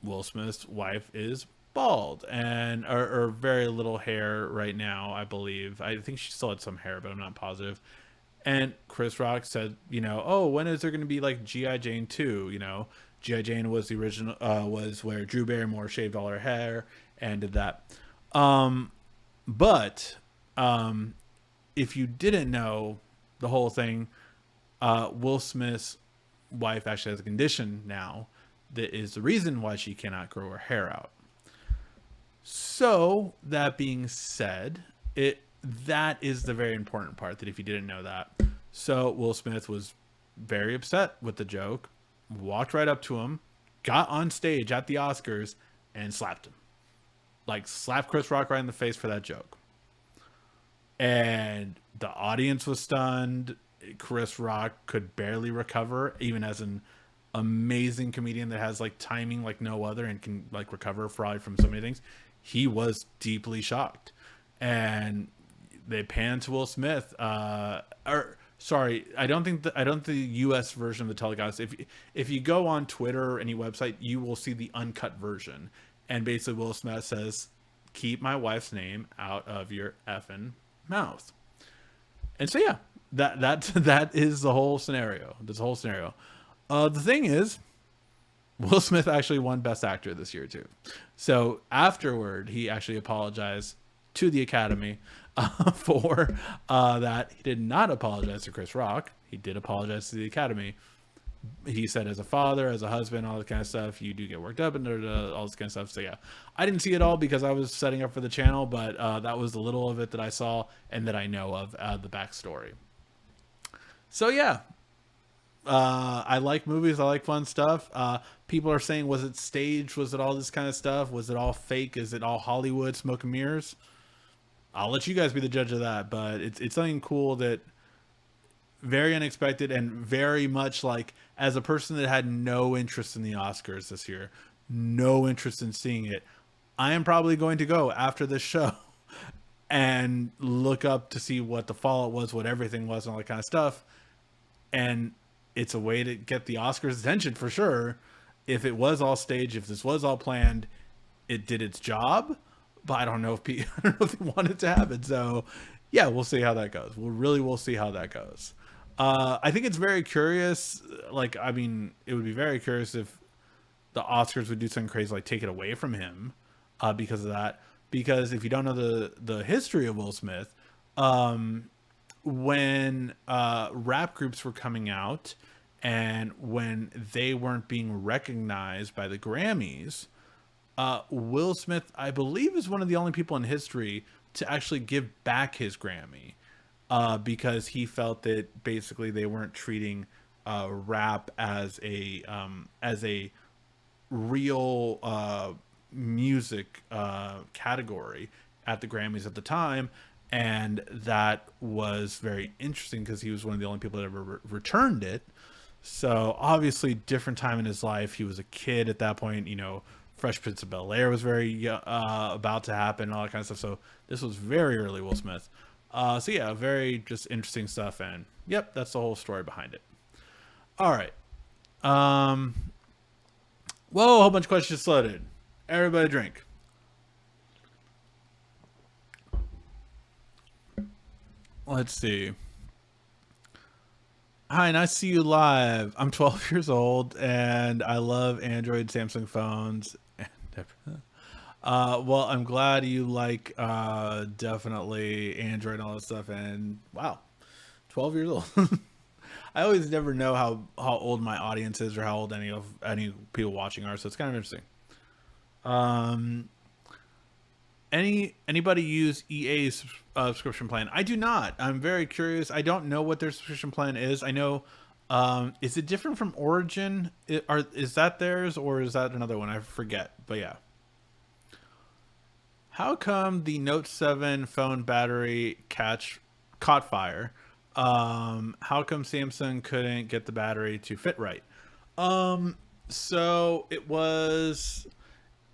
Will Smith's wife is bald and or very little hair right now, I believe. I think she still had some hair, but I'm not positive. And Chris Rock said, oh, when is there going to be like G.I. Jane 2? G.I. Jane was the original, was where Drew Barrymore shaved all her hair and did that. But if you didn't know the whole thing, Will Smith's wife actually has a condition now that is the reason why she cannot grow her hair out. So that being said, that is the very important part, that if you didn't know that. So Will Smith was very upset with the joke, walked right up to him, got on stage at the Oscars, and slapped him. Like, slapped Chris Rock right in the face for that joke. And the audience was stunned. Chris Rock could barely recover, even as an amazing comedian that has like timing like no other and can like recover from so many things. He was deeply shocked. And they panned to Will Smith. I don't think the US version of the telecast, if you go on Twitter or any website, you will see the uncut version. And basically Will Smith says, "Keep my wife's name out of your effing mouth." And so yeah, that is the whole scenario. This whole scenario. The thing is, Will Smith actually won Best Actor this year too. So afterward, he actually apologized to the Academy for that. He did not apologize to Chris Rock. He did apologize to the Academy. he said as a father, as a husband, all that kind of stuff, you do get worked up and all this kind of stuff. So yeah, I didn't see it all because I was setting up for the channel, but that was the little of it that I saw and that I know of the backstory. So yeah, I like movies. I like fun stuff. People are saying, was it staged? Was it all this kind of stuff? Was it all fake? Is it all Hollywood, smoke and mirrors? I'll let you guys be the judge of that, but it's something cool that very unexpected and very much like, as a person that had no interest in the Oscars this year, no interest in seeing it, I am probably going to go after this show and look up to see what the fallout was, what everything was, and all that kind of stuff. And it's a way to get the Oscars attention for sure. If it was all staged, if this was all planned, it did its job. But I don't know if I don't know if they want it to happen. So yeah, we'll see how that goes. We'll see how that goes. I think it's very curious. Like, I mean, it would be very curious if the Oscars would do something crazy, like take it away from him because of that. Because if you don't know the history of Will Smith, when rap groups were coming out and when they weren't being recognized by the Grammys, Will Smith, I believe, is one of the only people in history to actually give back his Grammy because he felt that basically they weren't treating rap as a real music category at the Grammys at the time. And that was very interesting because he was one of the only people that ever returned it. So obviously different time in his life. He was a kid at that point, you know, Fresh Prince of Bel-Air was very about to happen, all that kind of stuff. So this was very early Will Smith. So yeah, very just interesting stuff. And yep, that's the whole story behind it. All right. Whoa, a whole bunch of questions just loaded. Everybody drink. Let's see. Hi, nice to see you live. I'm 12 years old and I love Android, Samsung phones. Well, I'm glad you like definitely Android and all that stuff. And wow, 12 years old. I always never know how old my audience is or how old any people watching are. So it's kind of interesting. Anybody use EA's subscription plan? I do not. I'm very curious. I don't know what their subscription plan is. I know, is it different from Origin? Is that theirs or is that another one? I forget, but yeah. How come the Note 7 phone battery caught fire? How come Samsung couldn't get the battery to fit right? So it was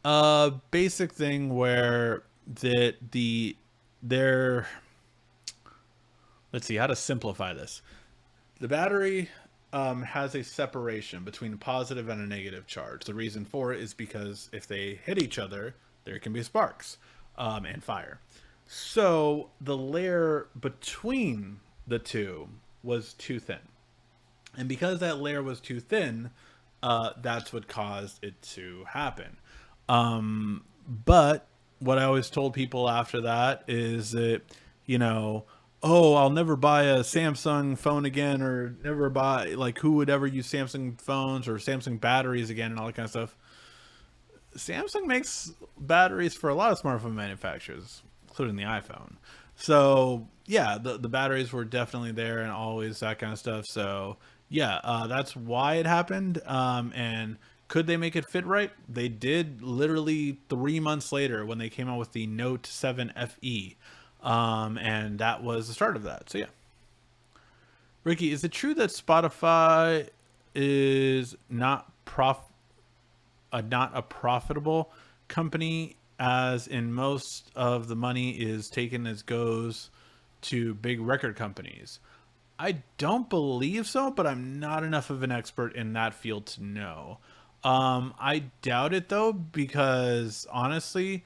a basic thing where let's see how to simplify this. The battery has a separation between a positive and a negative charge. The reason for it is because if they hit each other, there can be sparks and fire. So the layer between the two was too thin. And because that layer was too thin, that's what caused it to happen. But what I always told people after that is that, you know, oh, I'll never buy a Samsung phone again, or never buy, like, who would ever use Samsung phones or Samsung batteries again and all that kind of stuff. Samsung makes batteries for a lot of smartphone manufacturers, including the iPhone. So yeah, the batteries were definitely there and always that kind of stuff. So yeah, that's why it happened. And could they make it fit right? They did literally 3 months later when they came out with the Note 7 FE. And that was the start of that. So yeah. Ricky, is it true that Spotify is not a profitable company, as in most of the money is taken as goes to big record companies? I don't believe so, but I'm not enough of an expert in that field to know. I doubt it though, because honestly,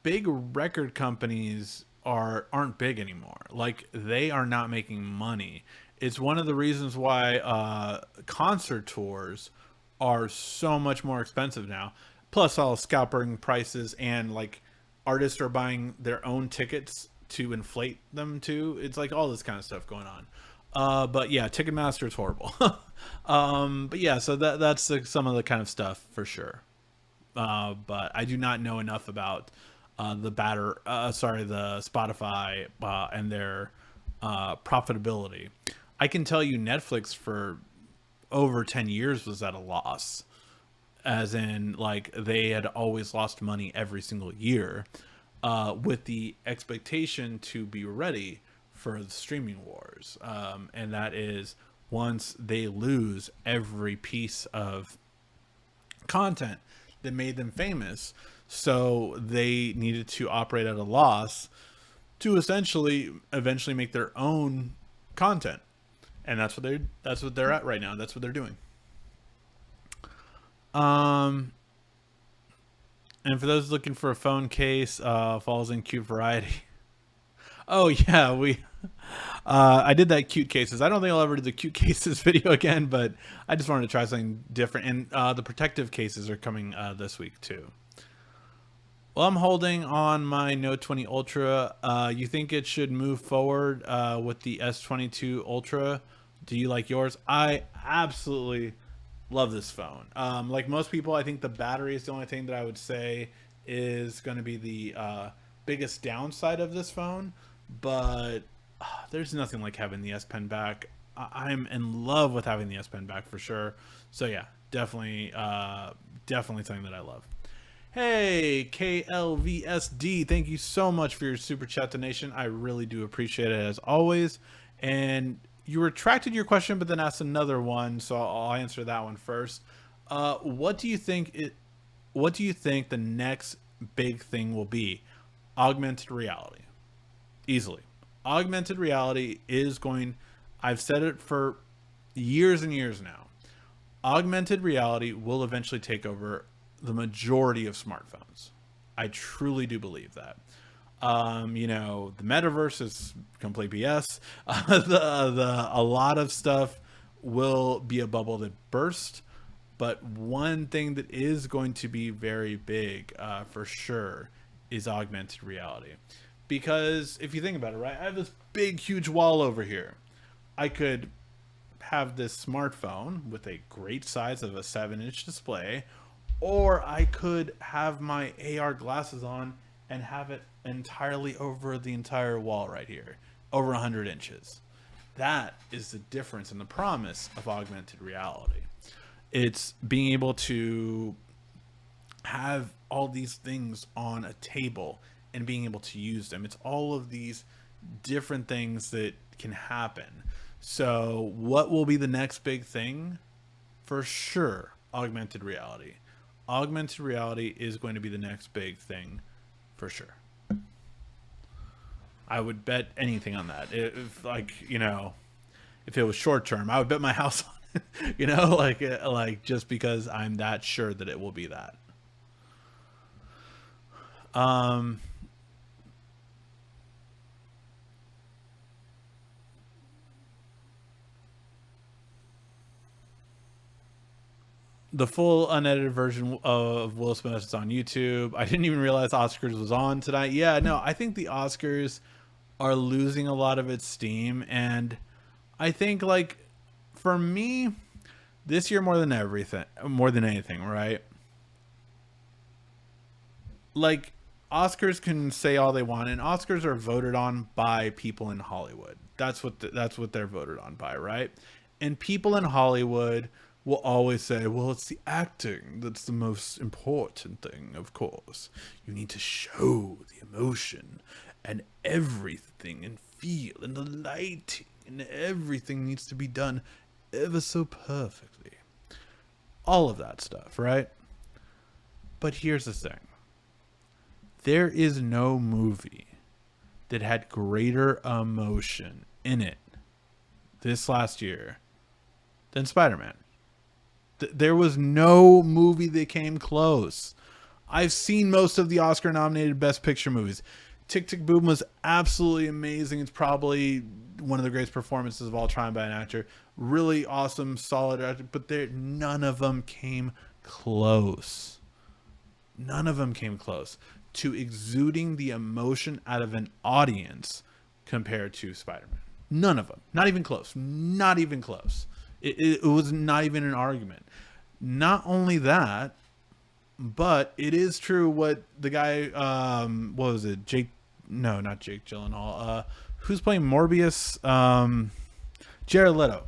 big record companies aren't big anymore. Like, they are not making money. It's one of the reasons why concert tours are so much more expensive now. Plus all scalping prices, and like artists are buying their own tickets to inflate them too. It's like all this kind of stuff going on. But yeah, Ticketmaster is horrible. But yeah, so that's some of the kind of stuff for sure. But I do not know enough about the Spotify and their profitability. I can tell you Netflix for over 10 years was at a loss, as in like they had always lost money every single year, with the expectation to be ready for the streaming wars. And that is once they lose every piece of content that made them famous. So they needed to operate at a loss to essentially eventually make their own content. And that's what they're at right now. That's what they're doing. Um and for those looking for a phone case, falls in cute variety. Oh yeah, we I did that cute cases. I don't think I'll ever do the cute cases video again, but I just wanted to try something different. And the protective cases are coming this week too. Well, I'm holding on my Note 20 Ultra. You think it should move forward with the S22 Ultra? Do you like yours? I absolutely love this phone. Like most people, I think the battery is the only thing that I would say is going to be the biggest downside of this phone. But there's nothing like having the S Pen back. I'm in love with having the S Pen back for sure. So yeah, definitely something that I love. Hey, KLVSD, thank you so much for your super chat donation. I really do appreciate it as always. And you retracted your question, but then asked another one, so I'll answer that one first. What do you think the next big thing will be? Augmented reality. Easily. Augmented reality is going, I've said it for years and years now. Augmented reality will eventually take over the majority of smartphones. I truly do believe that. The metaverse is complete BS. A lot of stuff will be a bubble that burst, but one thing that is going to be very big for sure is augmented reality. Because if you think about it, right, I have this big, huge wall over here. I could have this smartphone with a great size of a 7-inch display, or I could have my AR glasses on and have it entirely over the entire wall right here, over 100 inches. That is the difference and the promise of augmented reality. It's being able to have all these things on a table and being able to use them. It's all of these different things that can happen. So what will be the next big thing? For sure, augmented reality. Augmented reality is going to be the next big thing for sure. I would bet anything on that. If if it was short term, I would bet my house on it. Like just because I'm that sure that it will be that. The full unedited version of Will Smith is on YouTube. I didn't even realize Oscars was on tonight. Yeah, no, I think the Oscars are losing a lot of its steam, and I think like for me, this year more than anything, right? Like Oscars can say all they want, and Oscars are voted on by people in Hollywood. That's what they're voted on by, right? And people in Hollywood will always say, well, it's the acting that's the most important thing, of course. You need to show the emotion and everything and feel and the lighting and everything needs to be done ever so perfectly. All of that stuff, right? But here's the thing. There is no movie that had greater emotion in it this last year than Spider-Man. There was no movie that came close. I've seen most of the Oscar-nominated Best Picture movies. Tick, Tick, Boom was absolutely amazing. It's probably one of the greatest performances of all time by an actor. Really awesome, solid actor, but none of them came close. None of them came close to exuding the emotion out of an audience compared to Spider-Man. None of them. Not even close. Not even close. It was not even an argument. Not only that, but it is true what the guy, what was it? No, not Jake Gyllenhaal. Who's playing Morbius? Jared Leto.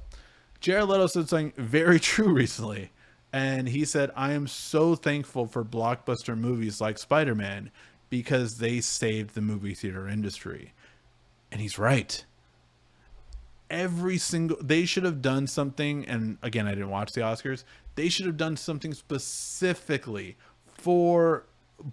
Jared Leto said something very true recently. And he said, I am so thankful for blockbuster movies like Spider-Man because they saved the movie theater industry. And he's right. They should have done something, and again, I didn't watch the Oscars. They should have done something specifically for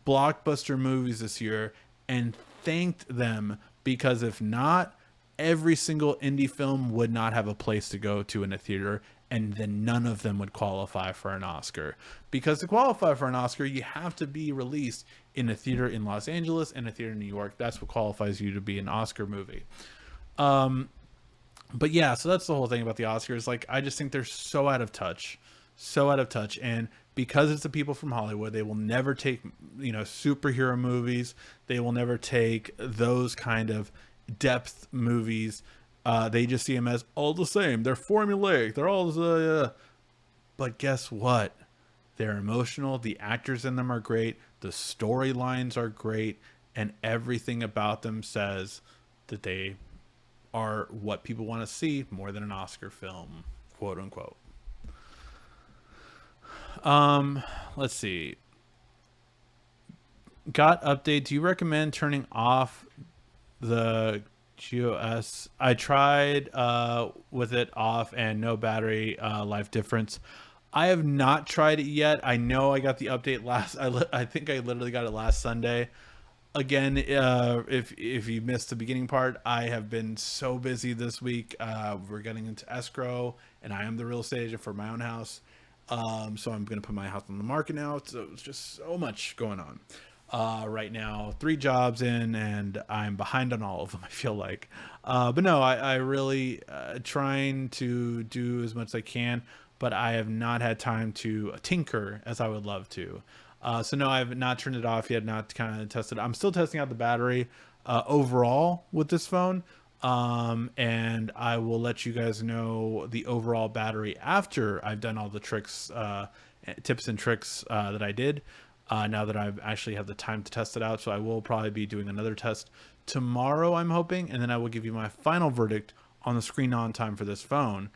blockbuster movies this year and thanked them, because if not, every single indie film would not have a place to go to in a theater, and then none of them would qualify for an Oscar. Because to qualify for an Oscar, you have to be released in a theater in Los Angeles and a theater in New York. That's what qualifies you to be an Oscar movie. But yeah, so that's the whole thing about the Oscars. Like, I just think they're so out of touch. And because it's the people from Hollywood, they will never take, superhero movies. They will never take those kind of depth movies. They just see them as all the same. They're formulaic. They're all but guess what? They're emotional. The actors in them are great. The storylines are great, and everything about them says that they are what people want to see more than an Oscar film, quote unquote. Let's see. Got update. Do you recommend turning off the GOS? I tried with it off and no battery life difference. I have not tried it yet. I know I got the update I think I literally got it last Sunday. Again, if you missed the beginning part, I have been so busy this week. We're getting into escrow, and I am the real estate agent for my own house. So I'm going to put my house on the market now. So it's just so much going on right now. 3 jobs in, and I'm behind on all of them, I feel like. But no, I really trying to do as much as I can, but I have not had time to tinker as I would love to. So no, I have not turned it off yet, not kind of tested. I'm still testing out the battery overall with this phone. And I will let you guys know the overall battery after I've done all the tricks, tips and tricks that I did, now that I've actually had the time to test it out. So I will probably be doing another test tomorrow, I'm hoping, and then I will give you my final verdict on the screen on time for this phone.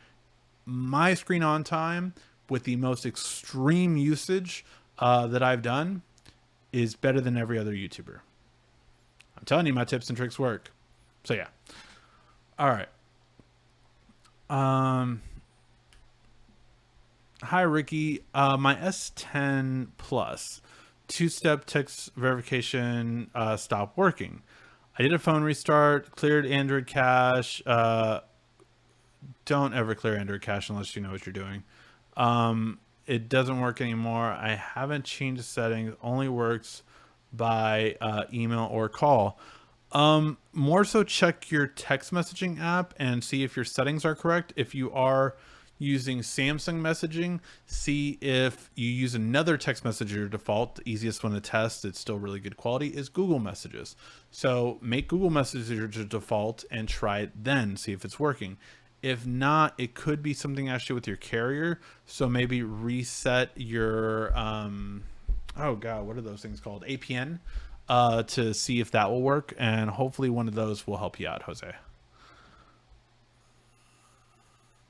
My screen on time with the most extreme usage that I've done is better than every other YouTuber. I'm telling you, my tips and tricks work. So yeah. All right. Hi, Ricky. My S10 Plus 2-step text verification stopped working. I did a phone restart, cleared Android cache. Don't ever clear Android cache unless you know what you're doing. It doesn't work anymore. I haven't changed the settings. Only works by email or call. More so check your text messaging app and see if your settings are correct. If you are using Samsung messaging, see if you use another text messenger default. The easiest one to test, it's still really good quality, is Google Messages. So make Google Messenger default and try it then, see if it's working. If not, it could be something actually with your carrier. So maybe reset your, oh God, what are those things called? APN, to see if that will work. And hopefully one of those will help you out, Jose.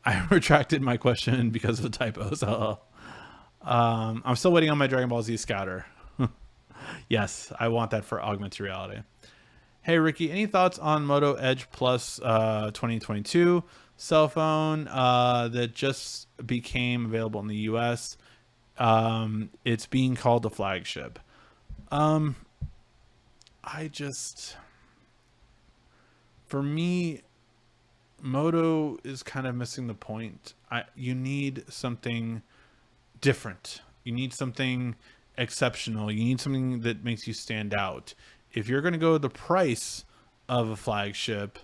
I retracted my question because of the typos. I'm still waiting on my Dragon Ball Z Scouter. Yes, I want that for augmented reality. Hey, Ricky, any thoughts on Moto Edge Plus 2022 cell phone that just became available in the US? It's being called a flagship. For me, Moto is kind of missing the point. You need something different. You need something exceptional. You need something that makes you stand out. If you're going to go the price of a flagship,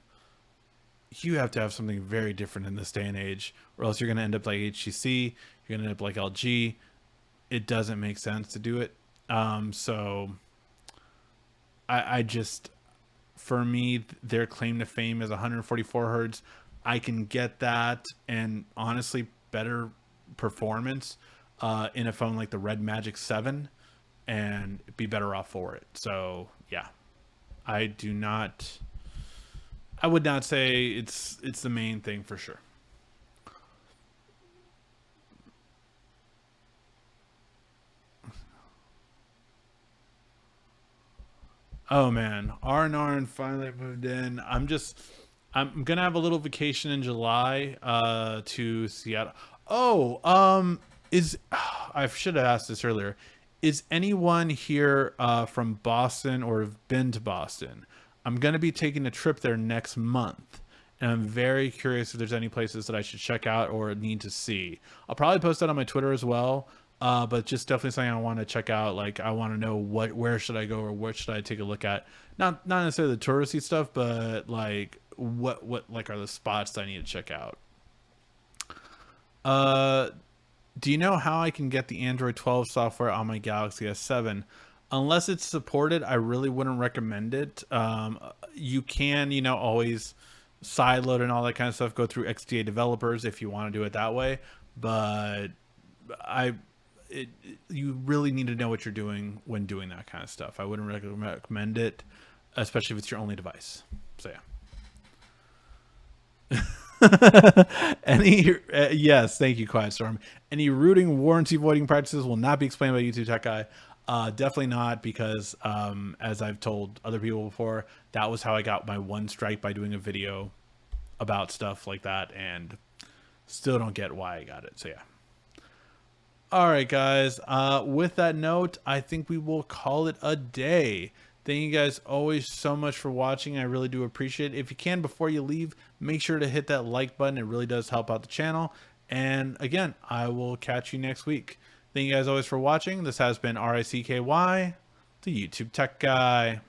you have to have something very different in this day and age, or else you're going to end up like HTC. You're going to end up like LG. It doesn't make sense to do it. So I just, for me, their claim to fame is 144 hertz. I can get that, and honestly, better performance in a phone like the Red Magic 7, and be better off for it. So yeah, I would not say it's the main thing for sure. Oh man, R and finally moved in. I'm gonna have a little vacation in July to Seattle. Oh, is I should have asked this earlier. Is anyone here from Boston or have been to Boston? I'm gonna be taking a trip there next month, and I'm very curious if there's any places that I should check out or need to see. I'll probably post that on my Twitter as well. But just definitely something I want to check out. Like I want to know where should I go or what should I take a look at? Not necessarily the touristy stuff, but like what like are the spots that I need to check out? Uh, do you know how I can get the Android 12 software on my Galaxy S7? Unless it's supported, I really wouldn't recommend it. You can, always sideload and all that kind of stuff, go through XDA developers if you want to do it that way. But I, you really need to know what you're doing when doing that kind of stuff. I wouldn't recommend it, especially if it's your only device. So yeah. Any yes, thank you, Quiet Storm. Any routing warranty voiding practices will not be explained by YouTube Tech Guy. Definitely not, because as I've told other people before, that was how I got my one strike by doing a video about stuff like that, and still don't get why I got it. So yeah. All right, guys. With that note, I think we will call it a day. Thank you guys always so much for watching. I really do appreciate it. If you can, before you leave, make sure to hit that like button. It really does help out the channel. And again, I will catch you next week. Thank you guys always for watching. This has been RICKY, the YouTube Tech Guy.